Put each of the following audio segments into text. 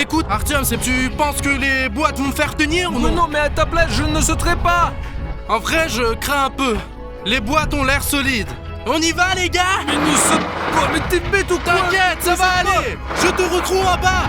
Écoute, Artyom, tu penses que les boîtes vont me faire tenir ou non? Non, mais à ta place, je ne sauterai pas. En vrai, je crains un peu. Les boîtes ont l'air solides. On y va, les gars? Mais ne saute pas, mais t'es bête ou quoi? T'inquiète, ça va aller. Je te retrouve en bas.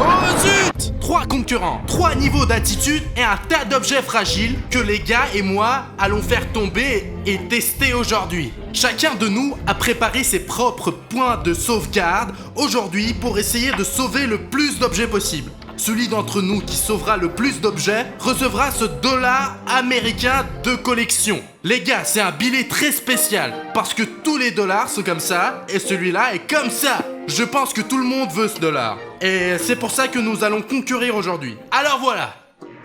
Oh zut! 3 concurrents, 3 niveaux d'attitude et un tas d'objets fragiles que les gars et moi allons faire tomber et tester aujourd'hui. Chacun de nous a préparé ses propres points de sauvegarde aujourd'hui pour essayer de sauver le plus d'objets possible. Celui d'entre nous qui sauvera le plus d'objets recevra ce dollar américain de collection. Les gars, c'est un billet très spécial parce que tous les dollars sont comme ça et celui-là est comme ça. Je pense que tout le monde veut ce dollar et c'est pour ça que nous allons concourir aujourd'hui. Alors voilà,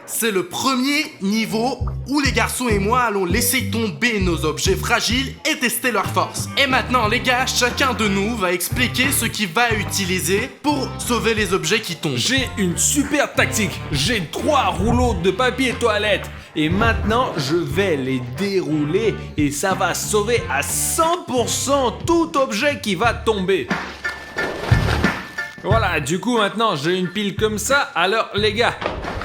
c'est le premier niveau où les garçons et moi allons laisser tomber nos objets fragiles et tester leur force. Et maintenant les gars, chacun de nous va expliquer ce qu'il va utiliser pour sauver les objets qui tombent. J'ai une super tactique. J'ai 3 rouleaux de papier toilette. Et maintenant, je vais les dérouler et ça va sauver à 100% tout objet qui va tomber. Voilà, du coup maintenant j'ai une pile comme ça. Alors les gars,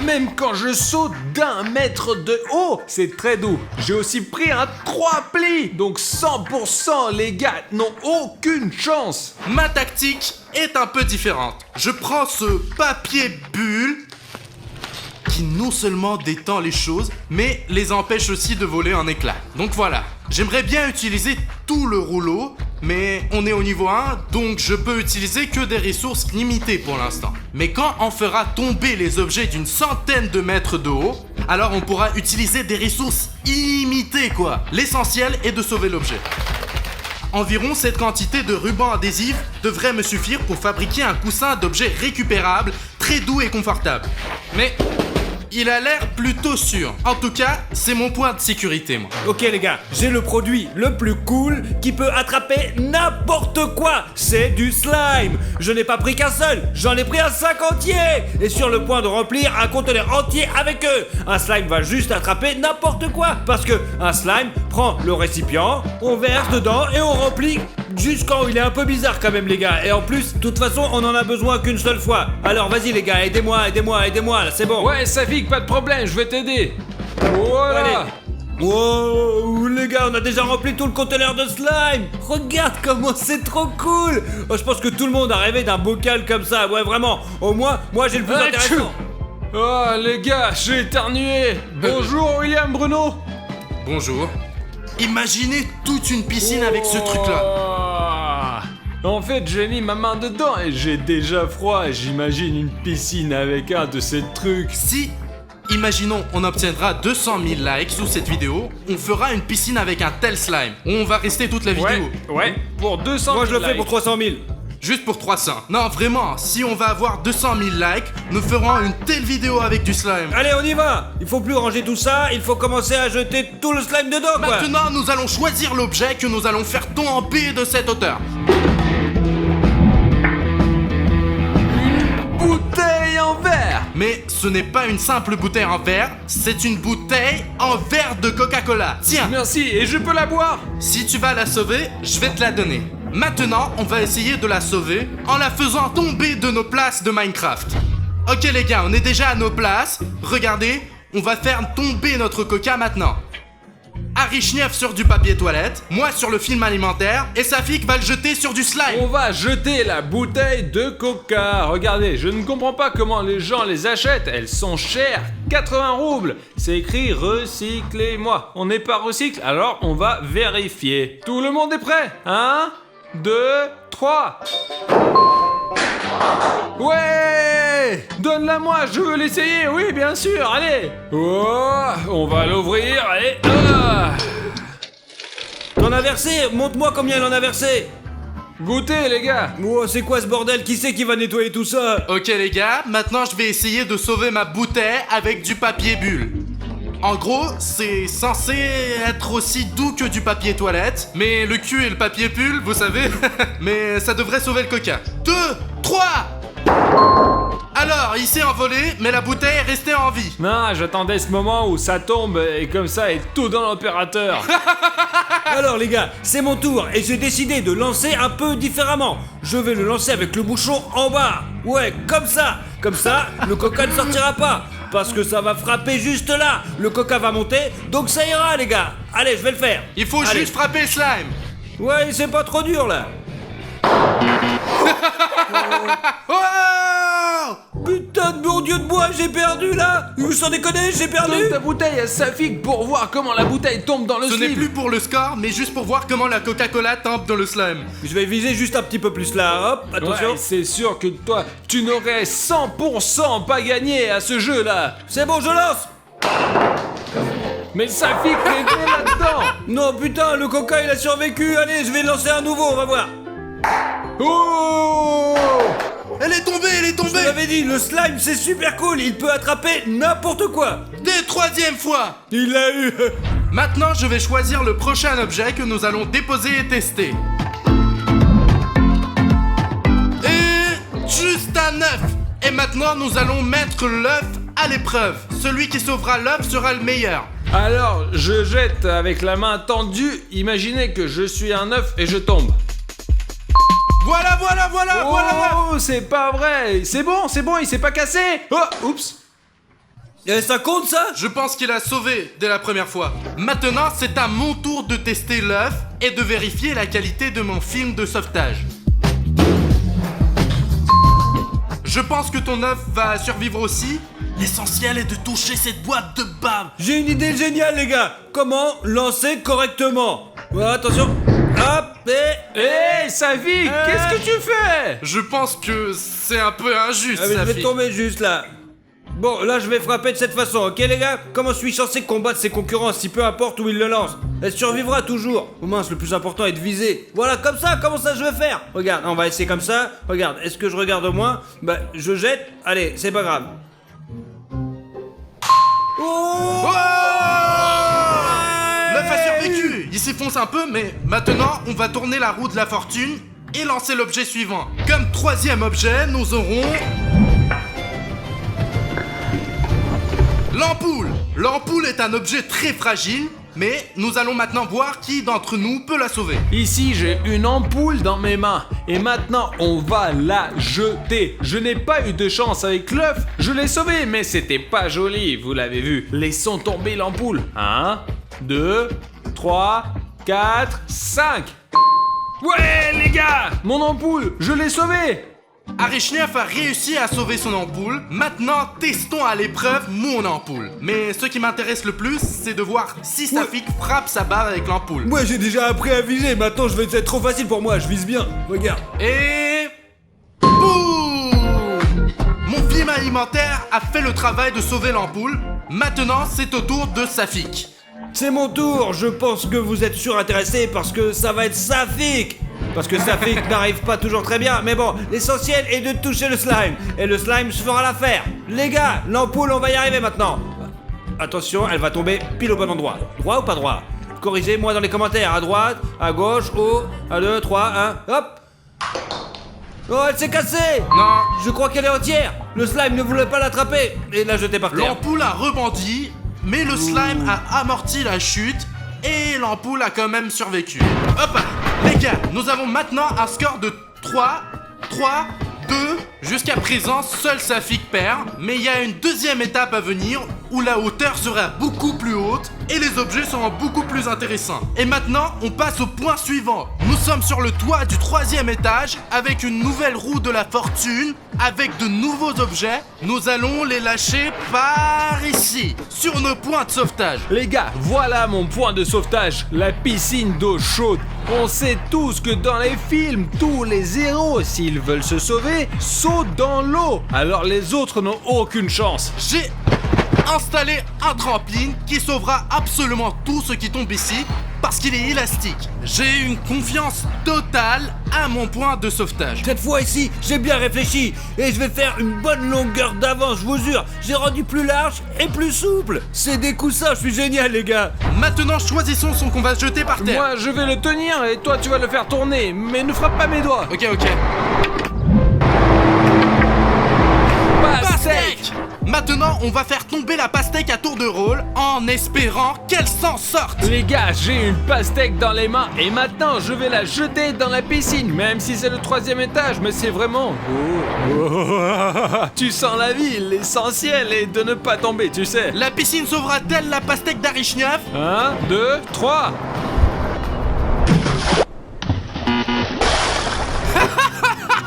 même quand je saute d'1 mètre de haut, c'est très doux. J'ai aussi pris un 3 plis. Donc 100% les gars n'ont aucune chance. Ma tactique est un peu différente. Je prends ce papier bulle qui non seulement détend les choses, mais les empêche aussi de voler en éclats. Donc voilà, j'aimerais bien utiliser tout le rouleau, mais on est au niveau 1, donc je peux utiliser que des ressources limitées pour l'instant. Mais quand on fera tomber les objets d'une centaine de mètres de haut, alors on pourra utiliser des ressources illimitées quoi. L'essentiel est de sauver l'objet. Environ cette quantité de ruban adhésif devrait me suffire pour fabriquer un coussin d'objets récupérables, très doux et confortable. Mais il a l'air plutôt sûr. En tout cas, c'est mon point de sécurité, moi. Ok les gars, j'ai le produit le plus cool qui peut attraper n'importe quoi. C'est du slime. Je n'ai pas pris qu'un seul, j'en ai pris un 5 entier. Et sur le point de remplir un conteneur entier avec eux. Un slime va juste attraper n'importe quoi. Parce que un slime prend le récipient, on verse dedans et on remplit jusqu'en... Il est un peu bizarre quand même les gars. Et en plus, de toute façon, on en a besoin qu'une seule fois. Alors vas-y les gars, aidez-moi, là, c'est bon. Ouais, Safik, pas de problème, je vais t'aider. Voilà. Allez. Wow, les gars, on a déjà rempli tout le conteneur de slime. Regarde comment c'est trop cool. Oh, je pense que tout le monde a rêvé d'un bocal comme ça. Ouais, vraiment. Au moins, moi j'ai le plus intéressant. Oh les gars, j'ai éternué. Bonjour William Bruno. Bonjour. Imaginez toute une piscine avec ce truc-là. En fait, j'ai mis ma main dedans et j'ai déjà froid. J'imagine une piscine avec un de ces trucs. Si, imaginons, on obtiendra 200 000 likes sous cette vidéo, on fera une piscine avec un tel slime. On va rester toute la vidéo. Ouais, pour 200 000 Moi je le fais likes. pour 300 000. Juste pour 300. Non, vraiment, si on va avoir 200 000 likes, nous ferons une telle vidéo avec du slime. Allez, on y va. Il faut plus ranger tout ça, il faut commencer à jeter tout le slime dedans quoi. Maintenant, nous allons choisir l'objet que nous allons faire tomber de cette hauteur. Bouteille en verre. Mais ce n'est pas une simple bouteille en verre, c'est une bouteille en verre de Coca-Cola. Tiens, Merci, et je peux la boire? si tu vas la sauver, je vais te la donner. Maintenant, on va essayer de la sauver en la faisant tomber de nos places de Minecraft. Ok les gars, on est déjà à nos places. Regardez, on va faire tomber notre Coca maintenant. Arishniev sur du papier toilette, moi sur le film alimentaire, et Safik va le jeter sur du slime. On va jeter la bouteille de Coca. Regardez, je ne comprends pas comment les gens les achètent. Elles sont chères, 80 roubles. C'est écrit recyclez-moi. On n'est pas recycle, alors on va vérifier. Tout le monde est prêt? 1, 2, 3. Ouais! Donne-la moi, je veux l'essayer, oui, bien sûr, allez! Oh, on va l'ouvrir, allez! Ah. T'en as versé? Montre-moi combien il en a versé. Goûtez, les gars! Oh, c'est quoi ce bordel? Qui c'est qui va nettoyer tout ça? Ok les gars, maintenant je vais essayer de sauver ma bouteille avec du papier bulle. En gros, c'est censé être aussi doux que du papier toilette, mais le cul et le papier bulle, vous savez, mais ça devrait sauver le Coca. 2, 3. Alors, il s'est envolé, mais la bouteille est restée en vie. Non, j'attendais ce moment où ça tombe et comme ça et tout dans l'opérateur. Alors les gars, c'est mon tour et j'ai décidé de lancer un peu différemment. Je vais le lancer avec le bouchon en bas. Ouais, comme ça. Comme ça, le coca ne sortira pas. Parce que ça va frapper juste là. Le coca va monter, donc ça ira les gars. Allez, je vais le faire. Il faut Allez. juste frapper le slime. Ouais, c'est pas trop dur là. Oh! Putain de bon dieu de bois, j'ai perdu là. Vous sans déconner, j'ai perdu. Donne ta bouteille à Safik pour voir comment la bouteille tombe dans le Ce n'est slime. plus pour le score, mais juste pour voir comment la Coca-Cola tombe dans le slime. Je vais viser juste un petit peu plus là. Hop, attention. Ouais, c'est sûr que toi, tu n'aurais 100% pas gagné à ce jeu-là. C'est bon, je lance. Mais Safik est né là-dedans. Non putain, le coca il a survécu. Allez, je vais lancer un nouveau, on va voir. Oh! Elle est tombée, elle est Je tombée. l'avais dit, le slime c'est super cool, il peut attraper n'importe quoi. Des troisième fois. Il l'a eu. Maintenant, je vais choisir le prochain objet que nous allons déposer et tester. Et juste un œuf. Et maintenant, nous allons mettre l'œuf à l'épreuve. Celui qui sauvera l'œuf sera le meilleur. Alors, je jette avec la main tendue. Imaginez que je suis un œuf et je tombe. Voilà, voilà, voilà, voilà. Oh, c'est pas vrai. C'est bon, il s'est pas cassé. Oh, oups. Et ça compte ça? Je pense qu'il a sauvé dès la première fois. Maintenant, c'est à mon tour de tester l'œuf et de vérifier la qualité de mon film de sauvetage. Je pense que ton œuf va survivre aussi. L'essentiel est de toucher cette boîte de bave. J'ai une idée géniale les gars. Comment lancer correctement? Ouais, attention. Hop et... Hé, Safik, qu'est-ce que tu fais? Je pense que c'est un peu injuste, Ah mais je vais Safik. tomber juste là. Bon, là je vais frapper de cette façon, ok les gars? Comment suis-je censé combattre ses concurrents si peu importe où il le lance? Elle survivra toujours. Oh mince, le plus important est de viser. Voilà, comme ça, comment ça je vais faire? Regarde, on va essayer comme ça. Regarde, est-ce que je regarde au moins? Bah, je jette. Allez, c'est pas grave. Oh! Oh! L'œuf a survécu. Il s'effonce un peu, mais maintenant, on va tourner la roue de la fortune et lancer l'objet suivant. Comme troisième objet, nous aurons... l'ampoule. L'ampoule est un objet très fragile, mais nous allons maintenant voir qui d'entre nous peut la sauver. Ici, j'ai une ampoule dans mes mains. Et maintenant, on va la jeter. Je n'ai pas eu de chance avec l'œuf. Je l'ai sauvé, mais c'était pas joli, vous l'avez vu. Laissons tomber l'ampoule. 1, 2, 3, 4, 5. Ouais, les gars, mon ampoule, je l'ai sauvée. Arishnev a réussi à sauver son ampoule. Maintenant, testons à l'épreuve mon ampoule. Mais ce qui m'intéresse le plus, c'est de voir si Safik frappe sa barre avec l'ampoule. Moi j'ai déjà appris à viser, maintenant je vais être trop facile pour moi, je vise bien. Regarde. Et... boum! Mon film alimentaire a fait le travail de sauver l'ampoule. Maintenant, c'est au tour de Safik. C'est mon tour, je pense que vous êtes surintéressés parce que ça va être Safik. Parce que Safik n'arrive pas toujours très bien, mais bon, l'essentiel est de toucher le slime. Et le slime se fera l'affaire. Les gars, l'ampoule, on va y arriver maintenant. Attention, elle va tomber pile au bon endroit. Droit ou pas droit? Corrigez-moi dans les commentaires, à droite, à gauche, haut, 1, 2, 3, 1, hop. Oh, elle s'est cassée. Non. Je crois qu'elle est entière. Le slime ne voulait pas l'attraper et l'a jetée par terre. L'ampoule a rebondi, mais le slime a amorti la chute et l'ampoule a quand même survécu. Hop, les gars, nous avons maintenant un score de 3, 2. Jusqu'à présent, seul Safik perd, mais il y a une deuxième étape à venir où la hauteur sera beaucoup plus haute et les objets seront beaucoup plus intéressants. Et maintenant, on passe au point suivant. Nous sommes sur le toit du 3e étage avec une nouvelle roue de la fortune, avec de nouveaux objets. Nous allons les lâcher par ici, sur nos points de sauvetage. Les gars, voilà mon point de sauvetage, la piscine d'eau chaude. On sait tous que dans les films, tous les héros, s'ils veulent se sauver, sautent dans l'eau. Alors les autres n'ont aucune chance. J'ai installé un trampoline qui sauvera absolument tout ce qui tombe ici parce qu'il est élastique. J'ai une confiance totale à mon point de sauvetage. Cette fois ici, j'ai bien réfléchi et je vais faire une bonne longueur d'avance, je vous jure. J'ai rendu plus large et plus souple. C'est des coussins, je suis génial les gars. Maintenant, choisissons son qu'on va jeter par terre. Moi, je vais le tenir et toi, tu vas le faire tourner, mais ne frappe pas mes doigts. Ok. Pastèque. Maintenant, on va faire tomber la pastèque à tour de rôle en espérant qu'elle s'en sorte. Les gars, j'ai une pastèque dans les mains et maintenant je vais la jeter dans la piscine, même si c'est le 3e étage, mais c'est vraiment... Tu sens la vie, l'essentiel est de ne pas tomber, tu sais. La piscine sauvera-t-elle la pastèque d'Arichniev? 1, 2, 3.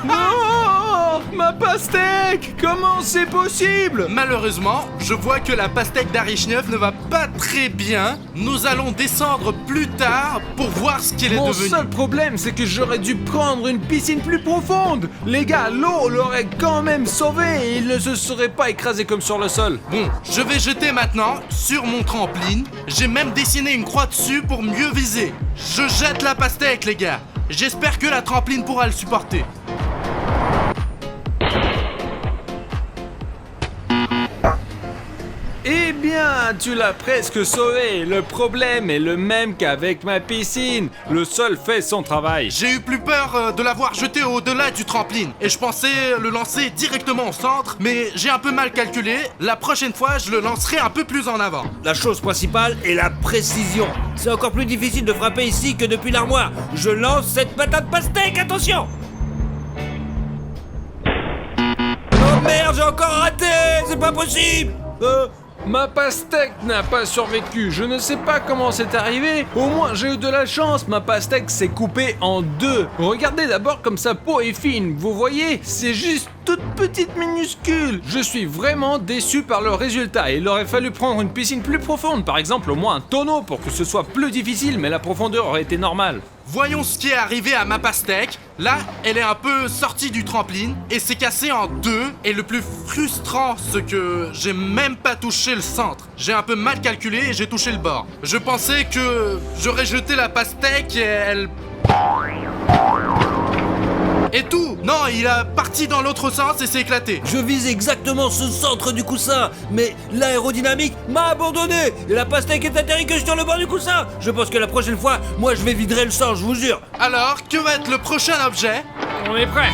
Non, ma pastèque! Comment c'est possible? Malheureusement, je vois que la pastèque d'Arichniev ne va pas très bien. Nous allons descendre plus tard pour voir ce qu'il est Mon devenu. seul problème, c'est que j'aurais dû prendre une piscine plus profonde. Les gars, l'eau l'aurait quand même sauvé et il ne se serait pas écrasé comme sur le sol. Bon, je vais jeter maintenant sur mon trampoline. J'ai même dessiné une croix dessus pour mieux viser. Je jette la pastèque, les gars. J'espère que la trampoline pourra le supporter. Eh bien, tu l'as presque sauvé. Le problème est le même qu'avec ma piscine. Le sol fait son travail. J'ai eu plus peur de l'avoir jeté au-delà du trampoline. Et je pensais le lancer directement au centre, mais j'ai un peu mal calculé. La prochaine fois, je le lancerai un peu plus en avant. La chose principale est la précision. C'est encore plus difficile de frapper ici que depuis l'armoire. Je lance cette patate pastèque, attention! Oh merde, j'ai encore raté! C'est pas possible! Ma pastèque n'a pas survécu. Je ne sais pas comment c'est arrivé. Au moins, j'ai eu de la chance. Ma pastèque s'est coupée en 2. Regardez d'abord comme sa peau est fine. Vous voyez, c'est juste toute petite minuscule. Je suis vraiment déçu par le résultat. Il aurait fallu prendre une piscine plus profonde. Par exemple, au moins un tonneau pour que ce soit plus difficile, mais la profondeur aurait été normale. Voyons ce qui est arrivé à ma pastèque. Là, elle est un peu sortie du trampoline et s'est cassée en 2. Et le plus frustrant, c'est que j'ai même pas touché le centre. J'ai un peu mal calculé et j'ai touché le bord. Je pensais que j'aurais jeté la pastèque et elle... Et tout! Non, il a parti dans l'autre sens et s'est éclaté. Je vise exactement ce centre du coussin, mais l'aérodynamique m'a abandonné et la pastèque est atterrie que sur le bord du coussin. Je pense que la prochaine fois, moi je vais vider le sang, je vous jure. Alors, que va être le prochain objet? On est prêt.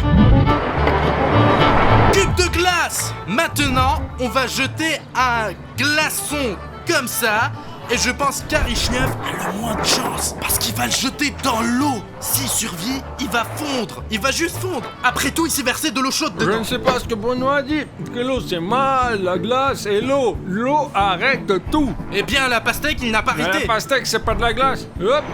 Cube de glace! Maintenant, on va jeter un glaçon comme ça. Et je pense qu'Arichniev a le moins de chance. Parce qu'il va le jeter dans l'eau. S'il survit, il va fondre. Il va juste fondre. Après tout, il s'est versé de l'eau chaude Je dedans. ne sais pas ce que Bruno a dit. Que l'eau c'est mal, la glace et l'eau. L'eau arrête tout. Eh bien, la pastèque, il n'a pas Mais arrêté. la pastèque c'est pas de la glace. Hop.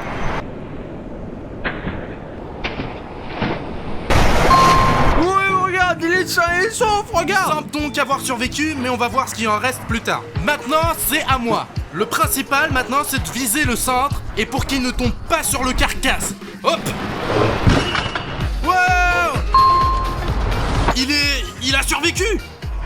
Oui, regarde, il est sain et sauf, Il regarde. semble donc avoir survécu, mais on va voir ce qu'il en reste plus tard. Maintenant, c'est à moi. Le principal maintenant, c'est de viser le centre et pour qu'il ne tombe pas sur le carcasse. Hop! Wow! Il a survécu!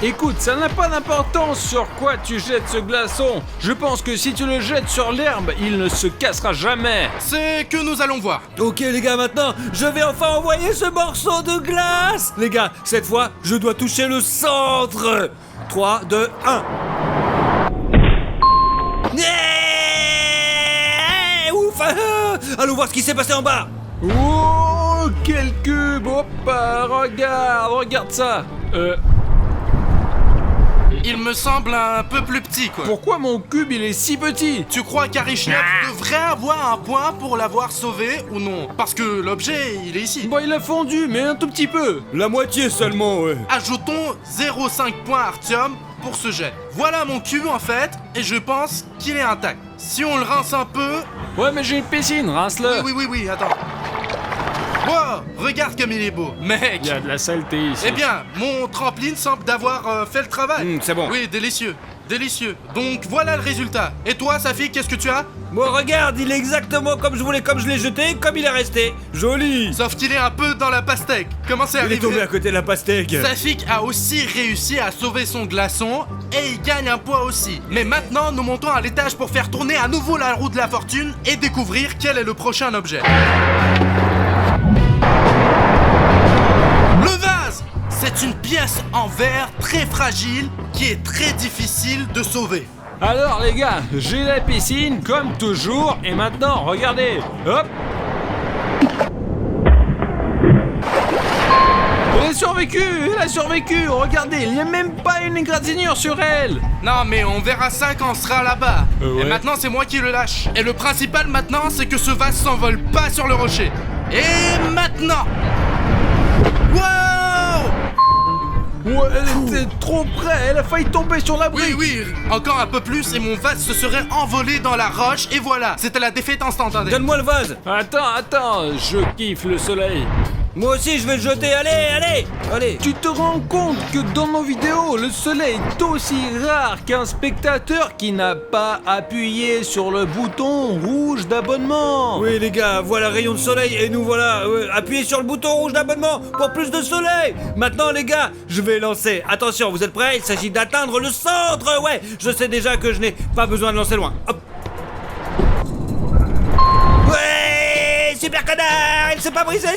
Écoute, ça n'a pas d'importance sur quoi tu jettes ce glaçon. Je pense que si tu le jettes sur l'herbe, il ne se cassera jamais. C'est que nous allons voir. Ok les gars, maintenant, je vais enfin envoyer ce morceau de glace. Les gars, cette fois, je dois toucher le centre. 3, 2, 1. Ouf! Allons voir ce qui s'est passé en bas. Oh, quel cube. Hop, regarde ça. Il me semble un peu plus petit, quoi. Pourquoi mon cube il est si petit? Tu crois qu'Arichniev devrait avoir un point pour l'avoir sauvé ou non? Parce que l'objet, il est ici. Bon, il a fondu, mais un tout petit peu. La moitié seulement, ouais. Ajoutons 0,5 points Artyom pour ce jet. Voilà mon cube en fait, et je pense qu'il est intact. Si on le rince un peu... Ouais, mais j'ai une piscine, rince-le. Oui, attends. Wow, regarde comme il est beau. Mec, Il y a de la saleté ici. eh bien, mon trampoline semble d'avoir fait le travail. C'est bon. Oui, délicieux. Délicieux. Donc voilà le résultat. Et toi, Safi, qu'est-ce que tu as? Bon, regarde, il est exactement comme je voulais, comme je l'ai jeté, comme il est resté. Joli. Sauf qu'il est un peu dans la pastèque. Comment c'est Il est arrivé? tombé à côté de la pastèque. Safik a aussi réussi à sauver son glaçon et il gagne un point aussi. Mais maintenant, nous montons à l'étage pour faire tourner à nouveau la roue de la fortune et découvrir quel est le prochain objet. Le vase! C'est une pièce en verre très fragile qui est très difficile de sauver. Alors les gars, j'ai la piscine comme toujours et maintenant regardez, hop. Et survécu, elle a survécu. Regardez, il n'y a même pas une égratignure sur elle. Non mais on verra ça quand on sera là-bas. Ouais. Et maintenant c'est moi qui le lâche. Et le principal maintenant c'est que ce vase s'envole pas sur le rocher. Et maintenant. Wow! Ouais, elle était trop près, elle a failli tomber sur la brique. Oui, encore un peu plus et mon vase se serait envolé dans la roche et voilà, c'était la défaite instantanée. Donne-moi le vase. Attends, je kiffe le soleil. Moi aussi, je vais le jeter. Allez. Tu te rends compte que dans nos vidéos, le soleil est aussi rare qu'un spectateur qui n'a pas appuyé sur le bouton rouge d'abonnement. Oui, les gars, voilà rayon de soleil et nous voilà. Appuyez sur le bouton rouge d'abonnement pour plus de soleil. Maintenant, les gars, je vais lancer. Attention, vous êtes prêts? Il s'agit d'atteindre le centre. Ouais, je sais déjà que je n'ai pas besoin de lancer loin. Hop. Ouais, super connard. Il s'est pas brisé,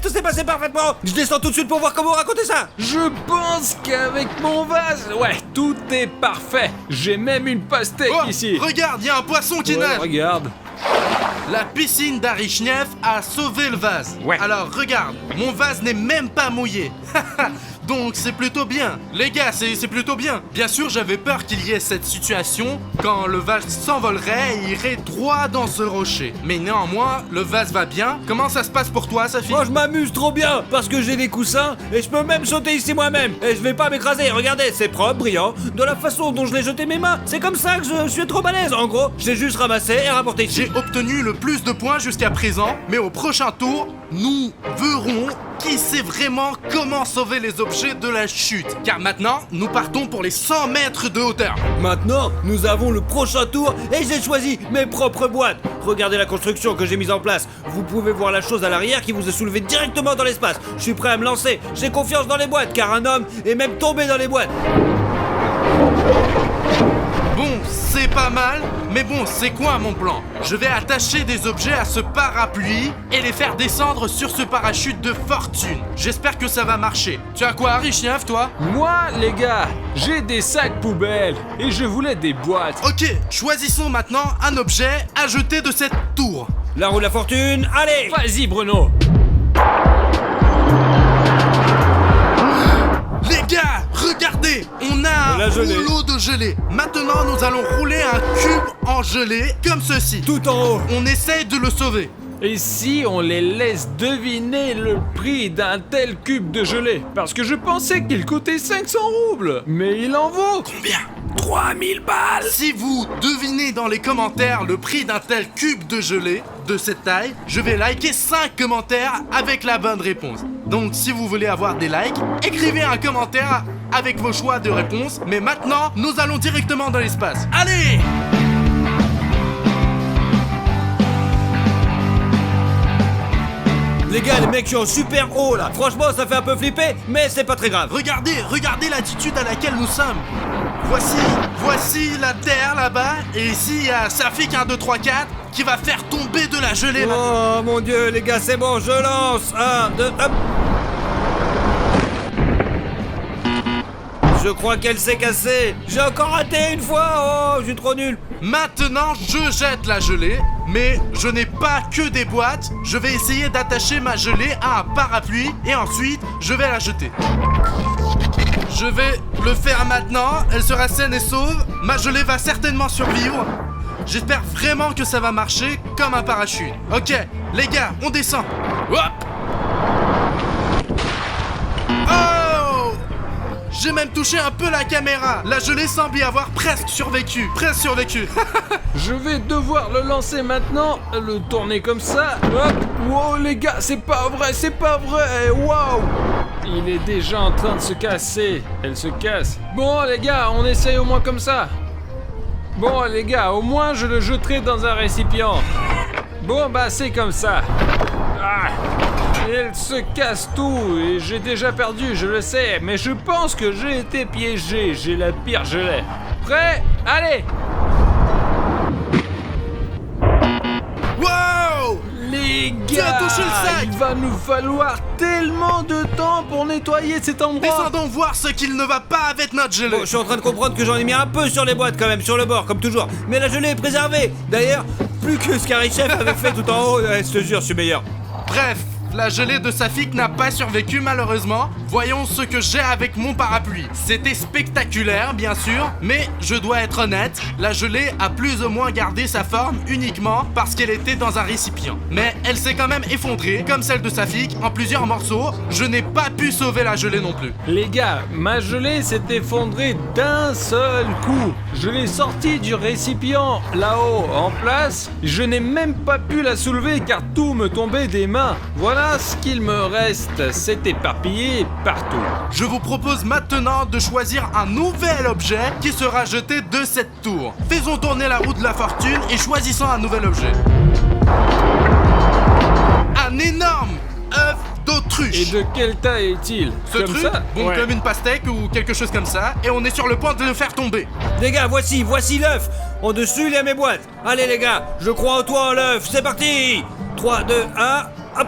tout s'est passé parfaitement. Je descends tout de suite pour voir comment raconter ça. Je pense qu'avec mon vase, ouais, tout est parfait. J'ai même une pastèque Oh, ici. regarde, il y a un poisson qui Ouais, nage. regarde. La piscine d'Arichnev a sauvé le vase. Ouais. Alors regarde, mon vase n'est même pas mouillé. Donc c'est plutôt bien. Les gars, c'est plutôt bien. Bien sûr, j'avais peur qu'il y ait cette situation quand le vase s'envolerait et irait droit dans ce rocher. Mais néanmoins, le vase va bien. Comment ça se passe pour toi, Safi? Moi, je m'amuse trop bien parce que j'ai des coussins et je peux même sauter ici moi-même. Et je vais pas m'écraser. Regardez, c'est propre, brillant. De la façon dont je l'ai jeté mes mains, c'est comme ça que je suis trop balèze. En gros, j'ai juste ramassé et rapporté ici. J'ai obtenu le plus de points jusqu'à présent, mais au prochain tour, nous verrons qui sait vraiment comment sauver les objets de la chute. Car maintenant, nous partons pour les 100 mètres de hauteur. Maintenant, nous avons le prochain tour et j'ai choisi mes propres boîtes. Regardez la construction que j'ai mise en place. Vous pouvez voir la chose à l'arrière qui vous est soulevée directement dans l'espace. Je suis prêt à me lancer. J'ai confiance dans les boîtes car un homme est même tombé dans les boîtes. Bon, c'est pas mal, mais bon, c'est quoi mon plan? Je vais attacher des objets à ce parapluie et les faire descendre sur ce parachute de fortune. J'espère que ça va marcher. Tu as quoi, Richiev, toi? Moi, les gars, j'ai des sacs poubelles et je voulais des boîtes. Ok, choisissons maintenant un objet à jeter de cette tour. La roue de la fortune, allez! Vas-y, Bruno. Les gars, regardez, on a La un gelée. rouleau de gelée. Maintenant, nous allons rouler un cube en gelée, comme ceci. Tout en haut. On essaye de le sauver. Et si on les laisse deviner le prix d'un tel cube de gelée? Parce que je pensais qu'il coûtait 500 roubles, mais il en vaut Combien? 3000 balles. Si vous devinez dans les commentaires le prix d'un tel cube de gelée de cette taille, je vais liker 5 commentaires avec la bonne réponse. Donc si vous voulez avoir des likes, écrivez un commentaire avec vos choix de réponse. Mais maintenant, nous allons directement dans l'espace. Allez! Les gars, les mecs sont super hauts là. Franchement, ça fait un peu flipper, mais c'est pas très grave. Regardez l'altitude à laquelle nous sommes. Voici la Terre là-bas. Et ici, il y a Safik 1, 2, 3, 4 qui va faire tomber de la gelée maintenant. Oh mon dieu, les gars, c'est bon, je lance. 1, 2, hop. Je crois qu'elle s'est cassée. J'ai encore raté une fois. Oh, je suis trop nul. Maintenant, je jette la gelée, mais je n'ai pas que des boîtes. Je vais essayer d'attacher ma gelée à un parapluie et ensuite, je vais la jeter. Je vais le faire maintenant. Elle sera saine et sauve. Ma gelée va certainement survivre. J'espère vraiment que ça va marcher comme un parachute. Ok, les gars, on descend. Hop! Oh! J'ai même touché un peu la caméra. La gelée semble y avoir presque survécu. Je vais devoir le lancer maintenant, le tourner comme ça. Hop. Wow, les gars, c'est pas vrai. Wow. Il est déjà en train de se casser. Elle se casse. Bon, les gars, on essaye au moins comme ça. Bon, les gars, au moins je le jeterai dans un récipient. Bon, bah, c'est comme ça. Ah. Elle se casse tout et j'ai déjà perdu, je le sais, mais je pense que j'ai été piégé, j'ai la pire gelée. Prêt? Allez! Wow! Les Tu as gars, touché le sac! il va nous falloir tellement de temps pour nettoyer cet endroit. Descendons voir ce qu'il ne va pas avec notre gelée. Bon, je suis en train de comprendre que j'en ai mis un peu sur les boîtes quand même, sur le bord, comme toujours. Mais la gelée est préservée. D'ailleurs, plus que ce qu'Arichef avait fait tout en haut. Je te jure, je suis meilleur. Bref, la gelée de Safik n'a pas survécu malheureusement. Voyons ce que j'ai avec mon parapluie. C'était spectaculaire bien sûr, mais je dois être honnête, la gelée a plus ou moins gardé sa forme uniquement parce qu'elle était dans un récipient. Mais elle s'est quand même effondrée, comme celle de Safik, en plusieurs morceaux. Je n'ai pas pu sauver la gelée non plus. Les gars, ma gelée s'est effondrée d'un seul coup. Je l'ai sortie du récipient là-haut en place. Je n'ai même pas pu la soulever car tout me tombait des mains. Voilà ce qu'il me reste. C'est éparpillé partout. Je vous propose maintenant de choisir un nouvel objet qui sera jeté de cette tour. Faisons tourner la roue de la fortune et choisissons un nouvel objet. Un énorme œuf d'autruche. Et de quelle taille est-il? Ce Comme truc, ça? bon, Ouais. comme une pastèque ou quelque chose comme ça, et on est sur le point de le faire tomber. Les gars, voici l'œuf. En dessus, il y a mes boîtes. Allez les gars, je crois en toi, l'œuf. C'est parti. 3, 2, 1, hop.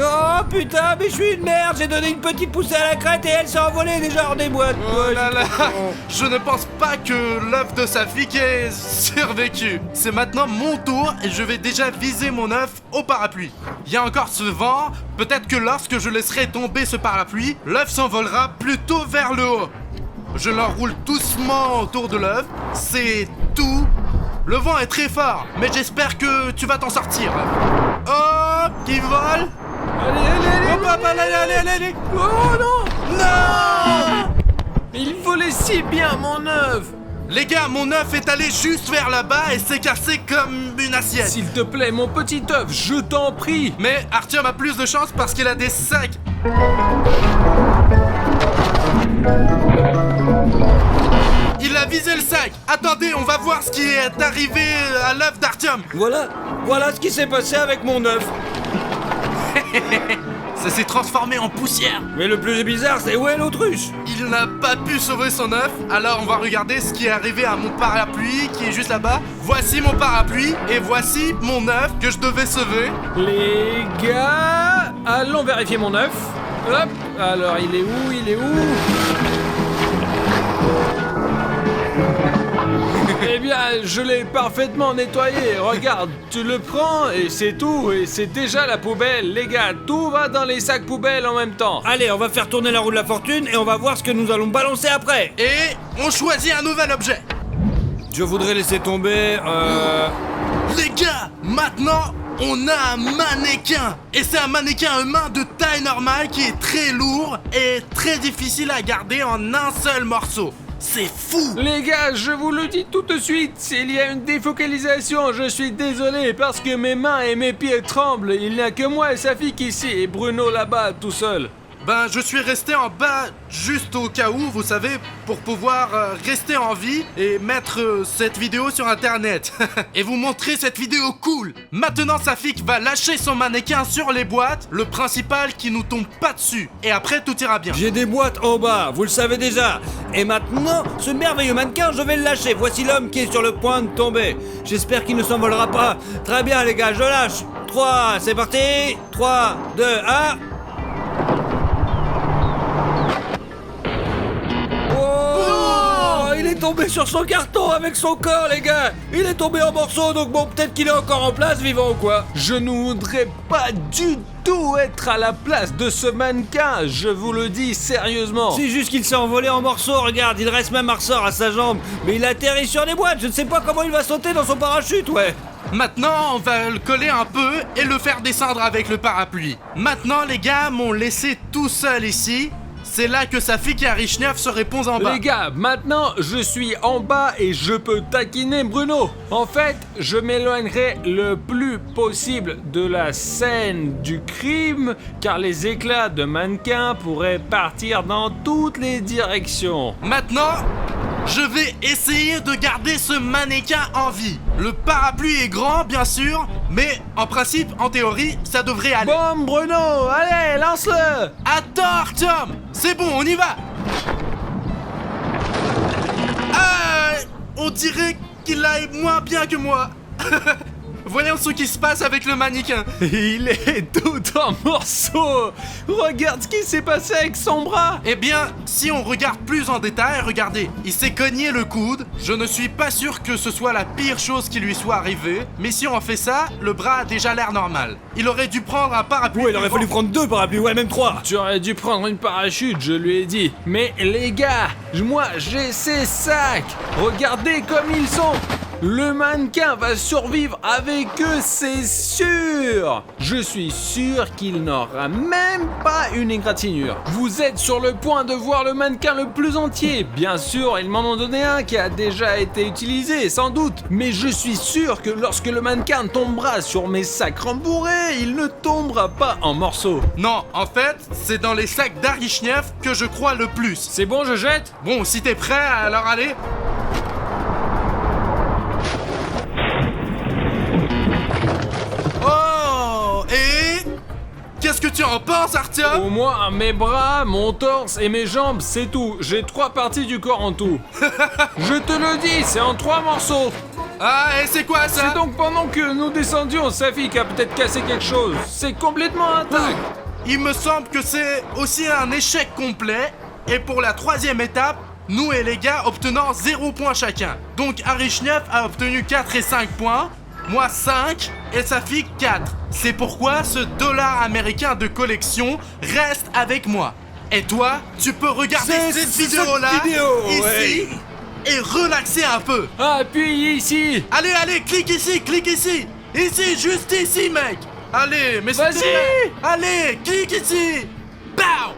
Oh putain, mais je suis une merde. J'ai donné une petite poussée à la crête et elle s'est envolée déjà hors des boîtes. Oh Ouais, là je là, suis trop con. je ne pense pas que l'œuf de Safik ait survécu. C'est maintenant mon tour et je vais déjà viser mon œuf au parapluie. Il y a encore ce vent, peut-être que lorsque je laisserai tomber ce parapluie, l'œuf s'envolera plutôt vers le haut. Je l'enroule doucement autour de l'œuf, c'est tout. Le vent est très fort, mais j'espère que tu vas t'en sortir. Hop, qui vole. Allez. Hop, hop, allez. Oh non! Non! Il volait si bien mon œuf! Les gars, mon œuf est allé juste vers là-bas et s'est cassé comme une assiette. S'il te plaît, mon petit œuf, je t'en prie! Mais Artyom a plus de chance parce qu'il a des sacs. Il a visé le sac. Attendez, on va voir ce qui est arrivé à l'œuf d'Artyom. Voilà ce qui s'est passé avec mon œuf. Ça s'est transformé en poussière. Mais le plus bizarre, c'est où est l'autruche? Il n'a pas pu sauver son œuf. Alors on va regarder ce qui est arrivé à mon parapluie qui est juste là-bas. Voici mon parapluie et voici mon œuf que je devais sauver. Les gars, allons vérifier mon œuf. Hop, alors il est où? Eh bien, je l'ai parfaitement nettoyé. Regarde, tu le prends et c'est tout. Et c'est déjà la poubelle. Les gars, tout va dans les sacs poubelles en même temps. Allez, on va faire tourner la roue de la fortune et on va voir ce que nous allons balancer après. Et on choisit un nouvel objet. Je voudrais laisser tomber, Les gars, maintenant, on a un mannequin. Et c'est un mannequin humain de taille normale qui est très lourd et très difficile à garder en un seul morceau. C'est fou. Les gars, je vous le dis tout de suite, s'il y a une défocalisation, je suis désolé parce que mes mains et mes pieds tremblent. Il n'y a que moi et Safik ici et Bruno là-bas tout seul. Ben, je suis resté en bas juste au cas où, vous savez, pour pouvoir rester en vie et mettre cette vidéo sur internet. Et vous montrer cette vidéo cool. Maintenant, Safik va lâcher son mannequin sur les boîtes, le principal qui nous tombe pas dessus. Et après, tout ira bien. j'ai des boîtes en bas, vous le savez déjà. Et maintenant, ce merveilleux mannequin, je vais le lâcher. Voici l'homme qui est sur le point de tomber. J'espère qu'il ne s'envolera pas. Très bien les gars, je lâche. 3, c'est parti. 3, 2, 1. Oh, il est tombé sur son carton avec son corps, les gars. Il est tombé en morceaux, donc bon, peut-être qu'il est encore en place, vivant ou quoi. Je ne voudrais pas du tout être à la place de ce mannequin, je vous le dis sérieusement. C'est juste qu'il s'est envolé en morceaux, regarde, il reste même un ressort à sa jambe. Mais il atterrit sur les boîtes, je ne sais pas comment il va sauter dans son parachute, ouais. Maintenant, on va le coller un peu et le faire descendre avec le parapluie. Maintenant, les gars m'ont laissé tout seul ici. C'est là que Safik et Arishnev se répondent en bas. Les gars, maintenant je suis en bas et je peux taquiner Bruno. En fait, je m'éloignerai le plus possible de la scène du crime car les éclats de mannequin pourraient partir dans toutes les directions. Maintenant, je vais essayer de garder ce mannequin en vie. Le parapluie est grand, bien sûr, mais en principe, en théorie, ça devrait aller. Bon Bruno, allez, lance-le. Attends, Artyom, c'est bon, on y va. Ah, on dirait qu'il aille moins bien que moi. voyons ce qui se passe avec le mannequin. Il est tout en morceaux. Regarde ce qui s'est passé avec son bras. Eh bien, si on regarde plus en détail, regardez, il s'est cogné le coude. Je ne suis pas sûr que ce soit la pire chose qui lui soit arrivée, mais si on fait ça, le bras a déjà l'air normal. Il aurait dû prendre un parapluie. Ouais, il aurait plus fallu grand. prendre 2 parapluies, ouais, même 3. Tu aurais dû prendre une parachute, je lui ai dit. Mais les gars, moi j'ai ces sacs. Regardez comme ils sont. Le mannequin va survivre avec eux, c'est sûr. Je suis sûr qu'il n'aura même pas une égratignure. Vous êtes sur le point de voir le mannequin le plus entier. Bien sûr, ils m'en ont donné un qui a déjà été utilisé, sans doute. Mais je suis sûr que lorsque le mannequin tombera sur mes sacs rembourrés, il ne tombera pas en morceaux. Non, en fait, c'est dans les sacs d'Arishnev que je crois le plus. C'est bon, je jette? Bon, si t'es prêt, alors allez. Oh, et qu'est-ce que tu en penses, Artyom? Au moins mes bras, mon torse et mes jambes, c'est tout. J'ai 3 parties du corps en tout. Je te le dis, c'est en 3 morceaux. Ah, et c'est quoi ça? C'est donc pendant que nous descendions, Safi qui a peut-être cassé quelque chose. C'est complètement intact. Il me semble que c'est aussi un échec complet. Et pour la 3e étape, nous et les gars obtenant 0 points chacun. Donc Arishnev a obtenu 4 et 5 points, moi 5 et Safi 4. C'est pourquoi ce dollar américain de collection reste avec moi. Et toi, tu peux regarder cette vidéo-là, ici, ouais. et relaxer un peu. Appuie ici. Allez, allez, clique ici, ici, juste ici, mec. Allez, mais s'il te Vas-y. plaît. Allez, clique ici. Pow.